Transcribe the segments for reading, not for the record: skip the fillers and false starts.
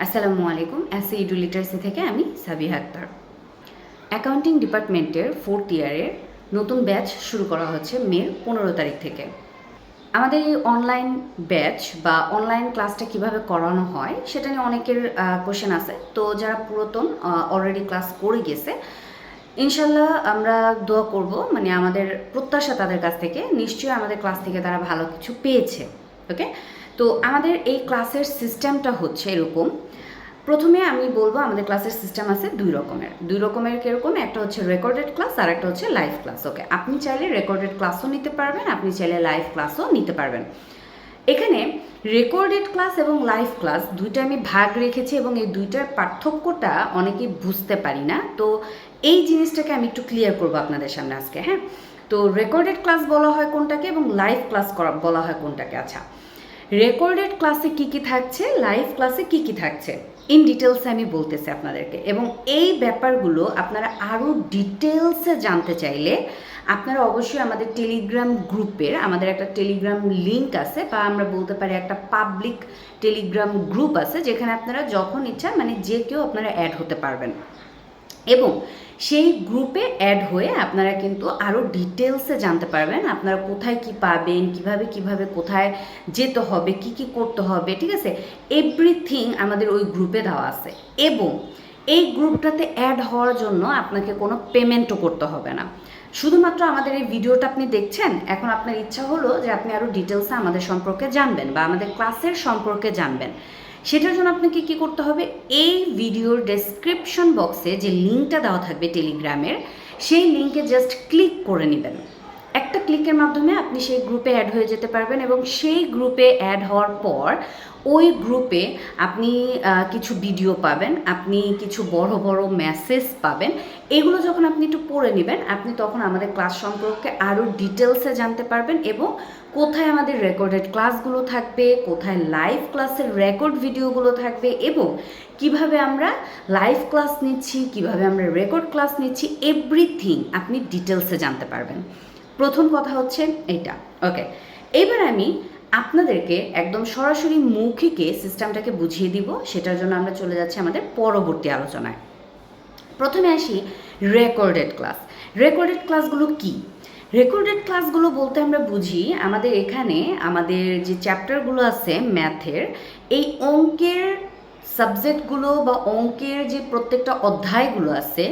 আসসালামু আলাইকুম। SA edu literacy থেকে আমি সাবিহা আক্তার। অ্যাকাউন্টিং ডিপার্টমেন্টের 4th ইয়ারের নতুন ব্যাচ শুরু করা হচ্ছে মে 15 তারিখ থেকে। আমাদের এই অনলাইন ব্যাচ বা অনলাইন ক্লাসটা কিভাবে করানো হয় সেটা নিয়ে অনেকের কোশ্চেন আছে। তো যারা পুরাতন অলরেডি ক্লাস করে গেছে, ইনশাল্লাহ আমরা দোয়া করব, মানে আমাদের প্রত্যাশা তাদের কাছ থেকে নিশ্চয়ই আমাদের ক্লাস থেকে তারা ভালো কিছু পেয়েছে। ওকে, তো আমাদের এই ক্লাসের সিস্টেমটা হচ্ছে এরকম। প্রথমে আমি বলবো আমাদের ক্লাসের সিস্টেম আছে দুই রকমের কীরকম, একটা হচ্ছে রেকর্ডেড ক্লাস আর একটা হচ্ছে লাইভ ক্লাস। ওকে, আপনি চাইলে রেকর্ডেড ক্লাসও নিতে পারবেন, আপনি চাইলে লাইভ ক্লাসও নিতে পারবেন। এখানে রেকর্ডেড ক্লাস এবং লাইভ ক্লাস দুইটা আমি ভাগ রেখেছি এবং এই দুইটার পার্থক্যটা অনেকেই বুঝতে পারি না। তো এই জিনিসটাকে আমি একটু ক্লিয়ার করবো আপনাদের সামনে আজকে। হ্যাঁ, তো রেকর্ডেড ক্লাস বলা হয় কোনটাকে এবং লাইভ ক্লাস বলা হয় কোনটাকে। আচ্ছা, রেকর্ডেড ক্লাসে কি কি থাকছে, লাইভ ক্লাসে কি কি থাকছে, ইন ডিটেলসে আমি বলতেছি আপনাদেরকে। এবং এই ব্যাপারগুলো আপনারা আরও ডিটেলসে জানতে চাইলে আপনারা অবশ্যই আমাদের টেলিগ্রাম গ্রুপের, আমাদের একটা টেলিগ্রাম লিঙ্ক আছে বা আমরা বলতে পারি একটা পাবলিক টেলিগ্রাম গ্রুপ আছে, যেখানে আপনারা যখন ইচ্ছা মানে যে কেউ আপনারা অ্যাড হতে পারবেন। এবং সেই গ্রুপে অ্যাড হয়ে আপনারা কিন্তু আরও ডিটেলসে জানতে পারবেন আপনারা কোথায় কি পাবেন, কিভাবে কোথায় যেতে হবে, কি করতে হবে, ঠিক আছে, এভরিথিং আমাদের ওই গ্রুপে দেওয়া আছে। এবং এই গ্রুপটাতে অ্যাড হওয়ার জন্য আপনাকে কোনো পেমেন্টও করতে হবে না। শুধুমাত্র আমাদের এই ভিডিওটা আপনি দেখছেন, এখন আপনার ইচ্ছা হলো যে আপনি আরও ডিটেলসে আমাদের সম্পর্কে জানবেন বা আমাদের ক্লাসের সম্পর্কে জানবেন। সেটার জন্য আপনাকে কি করতে হবে, এই ভিডিওর ডেসক্রিপশন বক্সে যে লিঙ্কটা দেওয়া থাকবে টেলিগ্রামের, সেই লিঙ্কে জাস্ট ক্লিক করে নেবেন। একটা ক্লিকের মাধ্যমে আপনি সেই গ্রুপে অ্যাড হয়ে যেতে পারবেন এবং সেই গ্রুপে অ্যাড হওয়ার পর ওই গ্রুপে আপনি কিছু ভিডিও পাবেন, আপনি কিছু বড় বড় মেসেজ পাবেন। এগুলো যখন আপনি একটু পড়ে নেবেন, আপনি তখন আমাদের ক্লাস সম্পর্কে আরও ডিটেলসে জানতে পারবেন এবং কোথায় আমাদের রেকর্ডেড ক্লাসগুলো থাকবে, কোথায় লাইভ ক্লাসের রেকর্ড ভিডিওগুলো থাকবে এবং কিভাবে আমরা লাইভ ক্লাস নিচ্ছি, কিভাবে আমরা রেকর্ড ক্লাস নিচ্ছি, এভরিথিং আপনি ডিটেলসে জানতে পারবেন। প্রথম কথা হচ্ছে এইটা। ওকে, এবার আমি আপনাদেরকে একদম সরাসরি মৌখিকে সিস্টেমটাকে বুঝিয়ে দিব। সেটার জন্য আমরা চলে যাচ্ছি আমাদের পরবর্তী আলোচনায়। প্রথমে আসি রেকর্ডেড ক্লাস। রেকর্ডেড ক্লাসগুলো কি? রেকর্ডেড ক্লাসগুলো বলতে আমরা বুঝি আমাদের এখানে আমাদের যে চ্যাপ্টারগুলো আছে ম্যাথের, এই অঙ্কের সাবজেক্টগুলো বা অঙ্কের যে প্রত্যেকটা অধ্যায়গুলো আছে,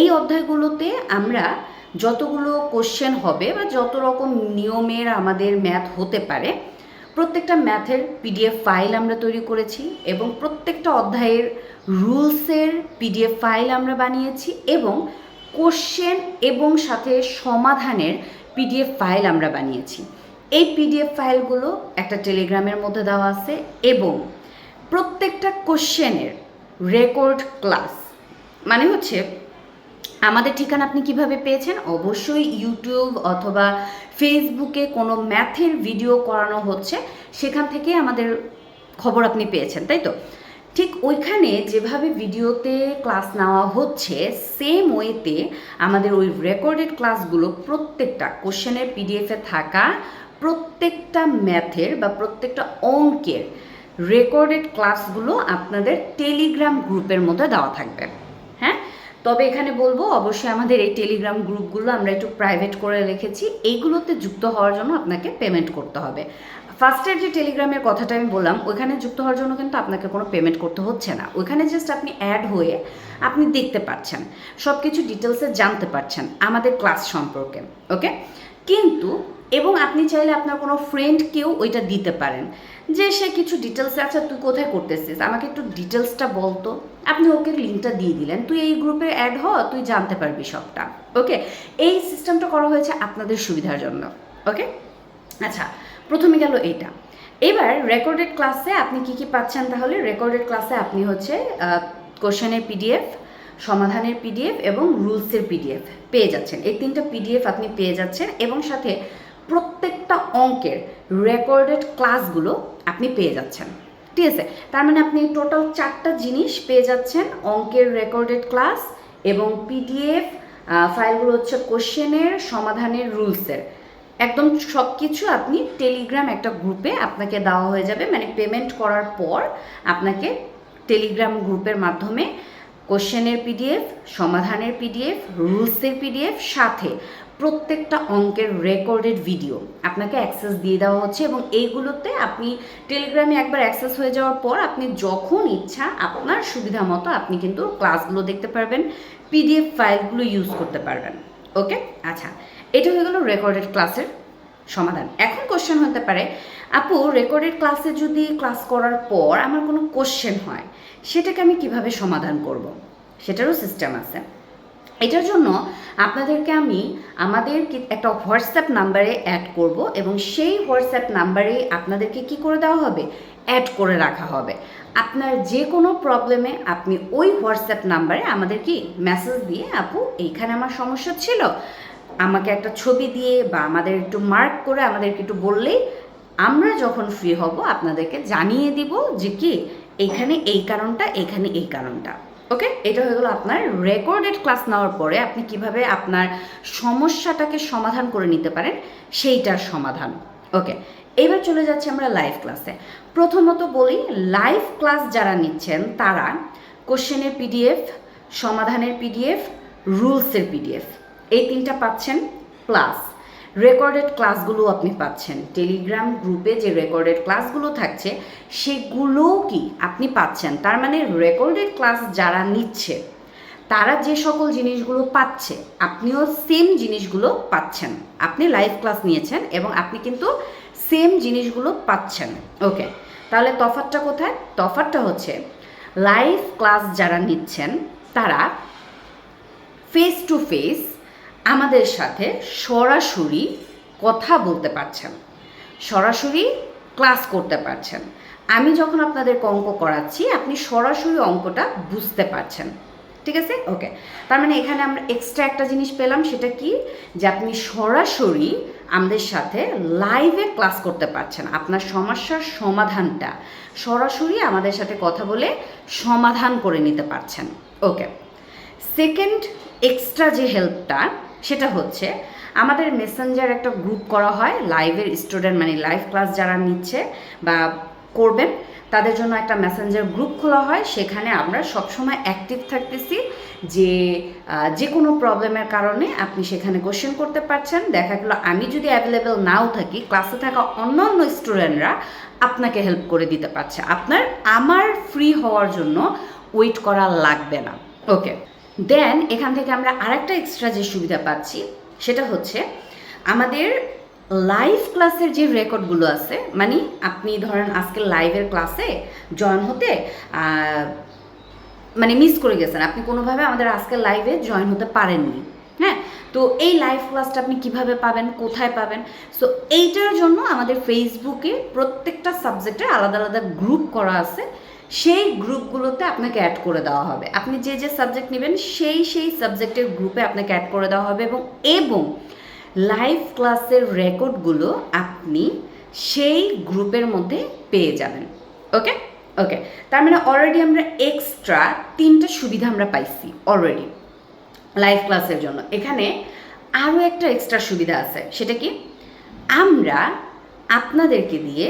এই অধ্যায়গুলোতে আমরা যতগুলো কোশ্চেন হবে বা যত রকম নিয়মের আমাদের ম্যাথ হতে পারে, প্রত্যেকটা ম্যাথের পিডিএফ ফাইল আমরা তৈরি করেছি এবং প্রত্যেকটা অধ্যায়ের রুলসের পিডিএফ ফাইল আমরা বানিয়েছি এবং কোশ্চেন এবং সাথে সমাধানের পিডিএফ ফাইল আমরা বানিয়েছি। এই পিডিএফ ফাইলগুলো একটা টেলিগ্রামের মধ্যে দেওয়া আছে এবং প্রত্যেকটা কোশ্চেনের রেকর্ড ক্লাস, মানে হচ্ছে আমাদের ঠিকানা আপনি কিভাবে পেয়েছেন, অবশ্যই ইউটিউব অথবা ফেসবুকে কোনো ম্যাথের ভিডিও করানো হচ্ছে, সেখান থেকে আমাদের খবর আপনি পেয়েছেন, তাই তো? ঠিক ওইখানে যেভাবে ভিডিওতে ক্লাস নেওয়া হচ্ছে, সেম ওয়েতে আমাদের ওই রেকর্ডেড ক্লাসগুলো প্রত্যেকটা কোশ্চেনের পিডিএফে থাকা প্রত্যেকটা ম্যাথের বা প্রত্যেকটা অঙ্কের রেকর্ডেড ক্লাসগুলো আপনাদের টেলিগ্রাম গ্রুপের মধ্যে দেওয়া থাকবে। হ্যাঁ, তবে এখানে বলবো অবশ্যই আমাদের এই টেলিগ্রাম গ্রুপগুলো আমরা একটু প্রাইভেট করে রেখেছি, এইগুলোতে যুক্ত হওয়ার জন্য আপনাকে পেমেন্ট করতে হবে। ফার্স্টের যে টেলিগ্রামের কথাটা আমি বললাম, ওইখানে যুক্ত হওয়ার জন্য কিন্তু আপনাকে কোনো পেমেন্ট করতে হচ্ছে না। ওইখানে জাস্ট আপনি অ্যাড হয়ে আপনি দেখতে পাচ্ছেন, সব কিছু ডিটেলসে জানতে পারছেন আমাদের ক্লাস সম্পর্কে। ওকে, কিন্তু এবং আপনি চাইলে আপনার কোনো ফ্রেন্ডকেও ওইটা দিতে পারেন যে সে কিছু ডিটেলসে, আচ্ছা তুই কোথায় করতেছিস, আমাকে একটু ডিটেলসটা বলতো, আপনি ওকে লিঙ্কটা দিয়ে দিলেন, তুই এই গ্রুপে অ্যাড হ, তুই জানতে পারবি সবটা। ওকে, এই সিস্টেমটা করা হয়েছে আপনাদের সুবিধার জন্য। ওকে, আচ্ছা, প্রথমে গেল এইটা। এবার রেকর্ডেড ক্লাসে আপনি কি কি পাচ্ছেন? তাহলে রেকর্ডেড ক্লাসে আপনি হচ্ছে কোশ্চেনের পিডিএফ, সমাধানের পিডিএফ এবং রুলসের পিডিএফ পেয়ে যাচ্ছেন। এই 3টা পিডিএফ আপনি পেয়ে যাচ্ছেন এবং সাথে প্রত্যেকটা অঙ্কের রেকর্ডেড ক্লাসগুলো আপনি পেয়ে যাচ্ছেন। ঠিক আছে, তার মানে আপনি টোটাল 4টা জিনিস পেয়ে যাচ্ছেন, অঙ্কের রেকর্ডেড ক্লাস এবং পিডিএফ ফাইলগুলো হচ্ছে কোশ্চেনের, সমাধানের, রুলসের, একদম সব কিছু আপনি টেলিগ্রাম একটা গ্রুপে আপনাকে দেওয়া হয়ে যাবে। মানে পেমেন্ট করার পর আপনাকে টেলিগ্রাম গ্রুপের মাধ্যমে কোশ্চেনের পিডিএফ, সমাধানের পিডিএফ, রুলসের পিডিএফ, সাথে প্রত্যেকটা অঙ্কের রেকর্ডেড ভিডিও আপনাকে অ্যাক্সেস দিয়ে দেওয়া হচ্ছে। এবং এইগুলোতে আপনি টেলিগ্রামে একবার অ্যাক্সেস হয়ে যাওয়ার পর আপনি যখন ইচ্ছা আপনার সুবিধা মতো আপনি কিন্তু ক্লাসগুলো দেখতে পারবেন, পিডিএফ ফাইলগুলো ইউজ করতে পারবেন। ওকে, আচ্ছা, এটা হয়ে গেল রেকর্ডেড ক্লাসের সমাধান। এখন কোশ্চেন হতে পারে, আপু রেকর্ডেড ক্লাসে যদি ক্লাস করার পর আমার কোনো কোশ্চেন হয় সেটাকে আমি কিভাবে সমাধান করব? সেটারও সিস্টেম আছে। এটার জন্য আপনাদেরকে আমি আমাদের একটা হোয়াটসঅ্যাপ নাম্বারে অ্যাড করব এবং সেই হোয়াটসঅ্যাপ নাম্বারে আপনাদেরকে কি করে দেওয়া হবে, অ্যাড করে রাখা হবে। আপনার যে কোনো প্রবলেমে আপনি ওই হোয়াটসঅ্যাপ নাম্বারে আমাদের কি মেসেজ দিয়ে, আপু এইখানে আমার সমস্যা ছিল, আমাকে একটা ছবি দিয়ে বা আমাদের একটু মার্ক করে আমাদেরকে একটু বললেই আমরা যখন ফ্রি হব আপনাদেরকে জানিয়ে দিব যে কি এখানে এই কারণটা, এখানে এই কারণটা। ওকে, এটা হয়ে গেলো আপনার রেকর্ডেড ক্লাস নেওয়ার পরে আপনি কিভাবে আপনার সমস্যাটাকে সমাধান করে নিতে পারেন সেইটার সমাধান। ওকে, এবার চলে যাচ্ছি আমরা লাইভ ক্লাসে। প্রথমত বলি, লাইভ ক্লাস যারা নিচ্ছেন তারা কোশ্চেনের পিডিএফ, সমাধানের পিডিএফ, রুলসের পিডিএফ এই তিনটা পাচ্ছেন, প্লাস রেকর্ডেড ক্লাসগুলো আপনি পাচ্ছেন। টেলিগ্রাম গ্রুপে যে রেকর্ডেড ক্লাসগুলো থাকছে সেগুলোও কি আপনি পাচ্ছেন। তার মানে রেকর্ডেড ক্লাস যারা নিচ্ছে তারা যে সকল জিনিসগুলো পাচ্ছে আপনিও সেম জিনিসগুলো পাচ্ছেন। আপনি লাইভ ক্লাস নিয়েছেন এবং আপনি কিন্তু সেম জিনিসগুলো পাচ্ছেন। ওকে, তাহলে তফাৎটা কোথায়? তফাৎটা হচ্ছে লাইভ ক্লাস যারা নিচ্ছেন তারা ফেস টু ফেস আমাদের সাথে সরাসরি কথা বলতে পারছেন, সরাসরি ক্লাস করতে পারছেন। আমি যখন আপনাদেরকে অঙ্ক করাচ্ছি আপনি সরাসরি অঙ্কটা বুঝতে পারছেন। ঠিক আছে? ওকে, তার মানে এখানে আমরা এক্সট্রা একটা জিনিস পেলাম, সেটা কি, যে আপনি সরাসরি আমাদের সাথে লাইভে ক্লাস করতে পারছেন। আপনার সমস্যার সমাধানটা সরাসরি আমাদের সাথে কথা বলে সমাধান করে নিতে পারছেন। ওকে, সেকেন্ড এক্সট্রা যে হেল্পটা সেটা হচ্ছে আমাদের মেসেঞ্জার একটা গ্রুপ করা হয় লাইভের স্টুডেন্ট, মানে লাইভ ক্লাস যারা নিচ্ছে বা করবেন তাদের জন্য একটা মেসেঞ্জার গ্রুপ খোলা হয়। সেখানে আমরা সবসময় অ্যাক্টিভ থাকতেছি যে কোনো প্রবলেমের কারণে আপনি সেখানে কোশ্চেন করতে পারছেন। দেখা গেলো আমি যদি অ্যাভেলেবেল নাও থাকি, ক্লাসে থাকা অন্যান্য স্টুডেন্টরা আপনাকে হেল্প করে দিতে পারছে। আমার ফ্রি হওয়ার জন্য ওয়েট করা লাগবে না। ওকে, দেন এখান থেকে আমরা আরেকটা এক্সট্রা যে সুবিধা পাচ্ছি সেটা হচ্ছে আমাদের লাইভ ক্লাসের যে রেকর্ডগুলো আছে, মানে আপনি ধরেন আজকে লাইভের ক্লাসে জয়েন হতে মানে মিস করে গেছেন, আপনি কোনোভাবে আমাদের আজকে লাইভে জয়েন হতে পারেননি, হ্যাঁ, তো এই লাইভ ক্লাসটা আপনি কিভাবে পাবেন, কোথায় পাবেন? সো এইটার জন্য আমাদের ফেসবুকে প্রত্যেকটা সাবজেক্টের আলাদা আলাদা গ্রুপ করা আছে। সেই গ্রুপগুলোতে আপনাকে অ্যাড করে দেওয়া হবে। আপনি যে যে সাবজেক্ট নেবেন সেই সাবজেক্টের গ্রুপে আপনাকে অ্যাড করে দেওয়া হবে এবং লাইভ ক্লাসের রেকর্ডগুলো আপনি সেই গ্রুপের মধ্যে পেয়ে যাবেন। ওকে ওকে, তার মানে অলরেডি আমরা এক্সট্রা 3টা সুবিধা আমরা পাইছি অলরেডি লাইভ ক্লাসের জন্য। এখানে আরও একটা এক্সট্রা সুবিধা আছে, সেটা কি, আমরা আপনাদেরকে দিয়ে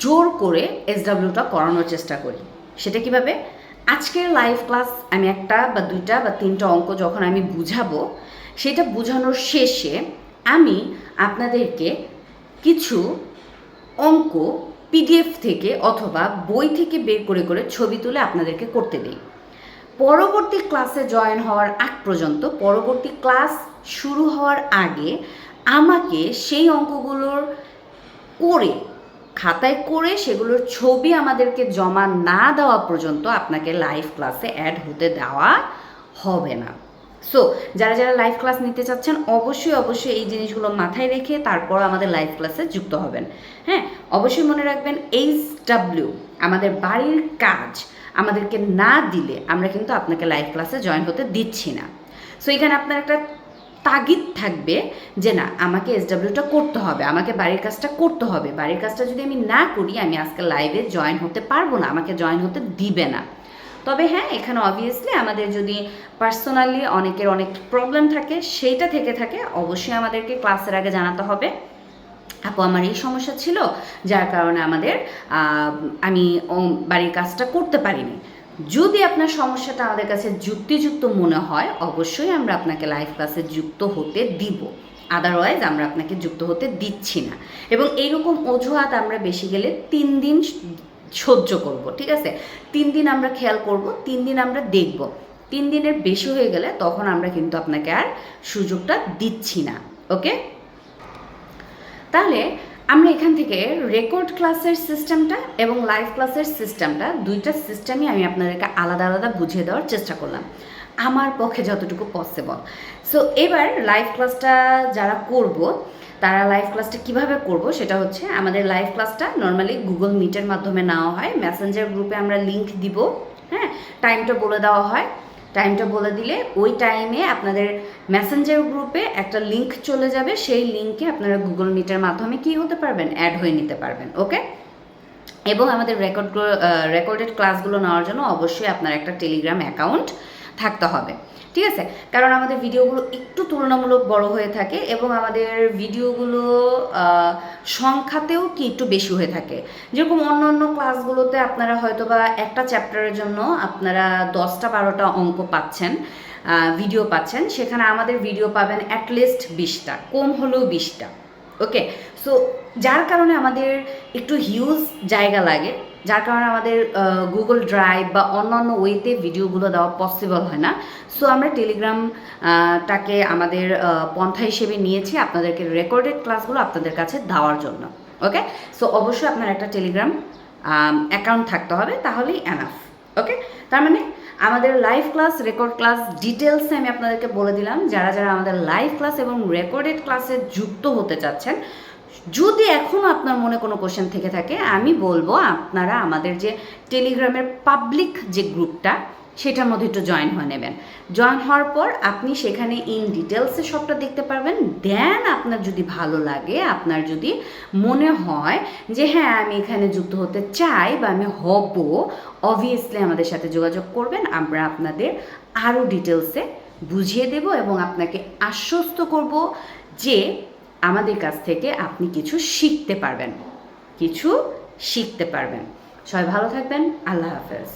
জোর করে এসডাব্লিউটা করানোর চেষ্টা করি। সেটা কিভাবে? আজকের লাইভ ক্লাস আমি একটা বা 2টা বা 3টা অঙ্ক যখন আমি বুঝাবো, সেটা বোঝানোর শেষে আমি আপনাদেরকে কিছু অঙ্ক পিডিএফ থেকে অথবা বই থেকে বের করে করে ছবি তুলে আপনাদেরকে করতে দিই। পরবর্তী ক্লাসে জয়েন হওয়ার আগ পর্যন্ত, পরবর্তী ক্লাস শুরু হওয়ার আগে আমাকে সেই অঙ্কগুলোর করে খাতায় করে সেগুলোর ছবি আমাদেরকে জমা না দেওয়া পর্যন্ত আপনাকে লাইভ ক্লাসে অ্যাড হতে দেওয়া হবে না। সো যারা যারা লাইভ ক্লাস নিতে চাচ্ছেন অবশ্যই এই জিনিসগুলো মাথায় রেখে তারপর আমাদের লাইভ ক্লাসে যুক্ত হবেন। হ্যাঁ, অবশ্যই মনে রাখবেন HW আমাদের বাড়ির কাজ আমাদেরকে না দিলে আমরা কিন্তু আপনাকে লাইভ ক্লাসে জয়েন হতে দিচ্ছি না। সো এখানে আপনার একটা তাগিদ থাকবে যে না, আমাকে SWটা করতে হবে, আমাকে বাড়ির কাজটা করতে হবে। বাড়ির কাজটা যদি আমি না করি আমি আজকে লাইভে জয়েন হতে পারবো না, আমাকে জয়েন হতে দিবে না। তবে হ্যাঁ, এখানে অবভিয়াসলি আমাদের যদি পার্সোনালি অনেকের অনেক প্রবলেম থাকে, সেইটা থেকে থাকে, অবশ্যই আমাদেরকে ক্লাসের আগে জানাতে হবে, আপু আমার এই সমস্যা ছিল যার কারণে আমি বাড়ির কাজটা করতে পারিনি। যদি আপনার সমস্যাটা আমাদের কাছে যুক্তিযুক্ত মনে হয়, অবশ্যই আমরা আপনাকে লাইভ ক্লাসে যুক্ত হতে দিব, আদারওয়াইজ আমরা আপনাকে যুক্ত হতে দিচ্ছি না। এবং এইরকম অজুহাত আমরা বেশি গেলে 3 দিন সহ্য করব, ঠিক আছে? 3 দিন আমরা খেয়াল করব, 3 দিন আমরা দেখব। 3 দিনের বেশি হয়ে গেলে তখন আমরা কিন্তু আপনাকে আর সুযোগটা দিচ্ছি না, ওকে? তাহলে আমরা এখান থেকে রেকর্ড ক্লাসের সিস্টেমটা এবং লাইভ ক্লাসের সিস্টেমটা, দুইটা সিস্টেমই আমি আপনাদেরকে আলাদা আলাদা বুঝিয়ে দেওয়ার চেষ্টা করলাম আমার পক্ষে যতটুকু পসিবল। সো এবার লাইভ ক্লাসটা যারা করব, তারা লাইভ ক্লাসটা কিভাবে করব সেটা হচ্ছে, আমাদের লাইভ ক্লাসটা নর্মালি গুগল মিটের মাধ্যমে নেওয়া হয়। মেসেঞ্জার গ্রুপে আমরা লিঙ্ক দিব, হ্যাঁ, টাইমটা বলে দেওয়া হয়। টাইমটা বলে দিলে ওই টাইমে আপনাদের মেসেঞ্জার গ্রুপে একটা লিঙ্ক চলে যাবে, সেই লিঙ্কে আপনারা গুগল মিটের মাধ্যমে কী হতে পারবেন, অ্যাড হয়ে নিতে পারবেন, ওকে? এবং আমাদের রেকর্ডেড ক্লাসগুলো নেওয়ার জন্য অবশ্যই আপনার একটা টেলিগ্রাম অ্যাকাউন্ট থাকতে হবে, ঠিক আছে? কারণ আমাদের ভিডিওগুলো একটু তুলনামূলক বড় হয়ে থাকে এবং আমাদের ভিডিওগুলো সংখ্যাতেও কি একটু বেশি হয়ে থাকে। যেরকম অন্য অন্য ক্লাসগুলোতে আপনারা হয়তো বা একটা চ্যাপ্টারের জন্য আপনারা 10টা 12টা অঙ্ক পাচ্ছেন, ভিডিও পাচ্ছেন, সেখানে আমাদের ভিডিও পাবেন অ্যাটলিস্ট 20টা, কম হলেও 20টা, ওকে? সো যার কারণে আমাদের একটু হিউজ জায়গা লাগে, যার কারণে আমাদের গুগল ড্রাইভ বা অন্যান্য ওয়েতে ভিডিওগুলো দেওয়া পসিবল হয় না। সো আমরা টেলিগ্রামটাকে আমাদের পন্থা হিসেবে নিয়েছি আপনাদেরকে রেকর্ডেড ক্লাসগুলো আপনাদের কাছে দেওয়ার জন্য, ওকে? সো অবশ্যই আপনার একটা টেলিগ্রাম অ্যাকাউন্ট থাকতে হবে, তাহলেই এনাফ, ওকে? তার মানে আমাদের লাইভ ক্লাস, রেকর্ড ক্লাস ডিটেলসে আমি আপনাদেরকে বলে দিলাম। যারা যারা আমাদের লাইভ ক্লাস এবং রেকর্ডেড ক্লাসে যুক্ত হতে চাচ্ছেন, যদি এখনও আপনার মনে কোনো কোশ্চেন থেকে থাকে, আমি বলবো আপনারা আমাদের যে টেলিগ্রামের পাবলিক যে গ্রুপটা, সেটার মধ্যে একটু জয়েন হয়ে নেবেন। জয়েন হওয়ার পর আপনি সেখানে ইন ডিটেলসে সবটা দেখতে পারবেন। দেন আপনার যদি ভালো লাগে, আপনার যদি মনে হয় যে হ্যাঁ আমি এখানে যুক্ত হতে চাই বা আমি হব, অবভিয়াসলি আমাদের সাথে যোগাযোগ করবেন। আমরা আপনাদের আরও ডিটেলসে বুঝিয়ে দেব এবং আপনাকে আশ্বস্ত করব যে আমাদের কাছ থেকে আপনি কিছু শিখতে পারবেন, সবাই ভালো থাকবেন। আল্লাহ হাফেজ।